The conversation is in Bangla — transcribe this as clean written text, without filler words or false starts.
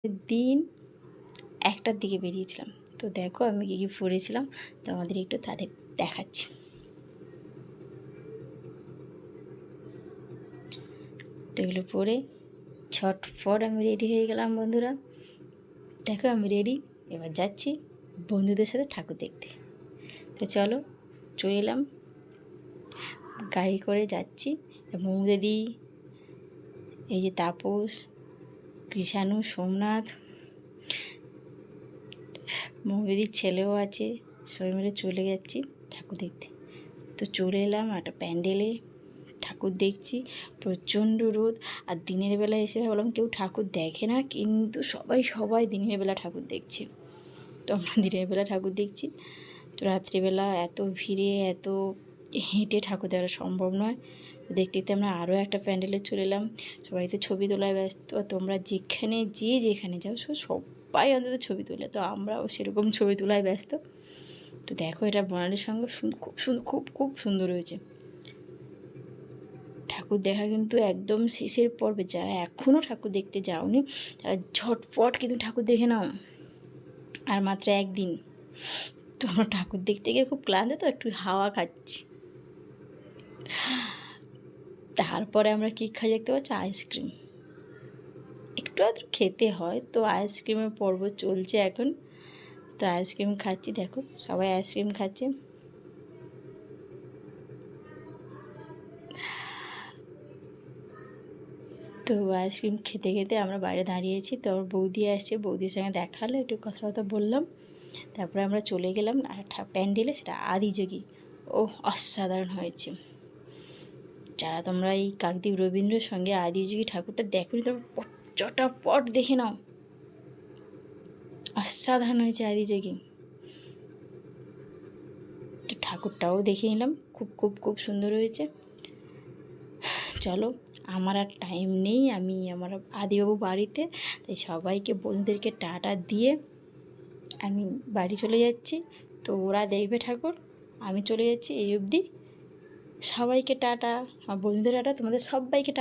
দিন 1টার দিকে বেরিয়েছিলাম। তো দেখো আমি কী কী পরেছিলাম তোমাদের একটু তাদের দেখাচ্ছি। তো এগুলো পরে ছটফট আমি রেডি হয়ে গেলাম বন্ধুরা। দেখো আমি রেডি, এবার যাচ্ছি বন্ধুদের সাথে ঠাকুর দেখতে। তো চলো চলে এলাম, গাড়ি করে যাচ্ছি। মৌদিদি, এই যে তাপস, কৃষাণু, সোমনাথ, মৌদিদির ছেলেও আছে, সবাই মিলে চলে যাচ্ছি ঠাকুর দেখতে। তো চলে এলাম একটা প্যান্ডেলে, ঠাকুর দেখছি। প্রচণ্ড রোদ, আর দিনের বেলা এসে ভাবলাম কেউ ঠাকুর দেখে না, কিন্তু সবাই দিনের বেলা ঠাকুর দেখছি। তো আমরা দিনের বেলা ঠাকুর দেখছি। তো রাত্রিবেলা এত ভিড়ে এত হেঁটে ঠাকুর দেখা সম্ভব নয়। দেখতে দেখতে আমরা আরও একটা প্যান্ডেলে চলে এলাম। সবাই তো ছবি তোলায় ব্যস্ত, তোমরা যেখানে যাও সবাই অন্তত ছবি তোলে, তো আমরাও সেরকম ছবি তোলায় ব্যস্ত। তো দেখো এটা বর্ণালীর সঙ্গে খুব সুন্দর হয়েছে। ঠাকুর দেখা কিন্তু একদম শেষের পর্বে, যারা এখনও ঠাকুর দেখতে যাওনি তারা ঝটপট কিন্তু ঠাকুর দেখে নাও, আর মাত্র একদিন। তো আমরা ঠাকুর দেখতে গিয়ে খুব ক্লান্ত, তো একটু হাওয়া খাচ্ছি। তারপরে আমরা কী খাই দেখতে পাচ্ছি, আইসক্রিম। একটু আধটু খেতে হয়, তো আইসক্রিমের পর্ব চলছে এখন। তো আইসক্রিম খাচ্ছি, দেখো সবাই আইসক্রিম খাচ্ছে। তো আইসক্রিম খেতে খেতে আমরা বাইরে দাঁড়িয়েছি। তো আমার বৌদি আসছে, বৌদির সঙ্গে দেখা হলো, একটু কথা বললাম। তারপরে আমরা চলে গেলাম আর প্যান্ডেলে, সেটা আদিযোগী। ও অসাধারণ হয়েছে। যারা তোমরা এই কাকদ্বীপ রবীন্দ্রের সঙ্গে আদিযোগী ঠাকুরটা দেখোনি, তোমরা চটাপট দেখে নাও, অসাধারণ হয়েছে আদিযোগী। তো ঠাকুরটাও দেখে নিলাম, খুব সুন্দর হয়েছে। চলো, আমার আর টাইম নেই, আমি আমার আদিবাবু বাড়িতে, তাই সবাইকে বন্ধুদেরকে টাটা দিয়ে আমি বাড়ি চলে যাচ্ছি। তো ওরা দেখবে ঠাকুর, আমি চলে যাচ্ছি এই অবধি। সবাইকে টাটা, আমার বন্ধুদের টাটা, তোমাদের সবাইকে টাটা।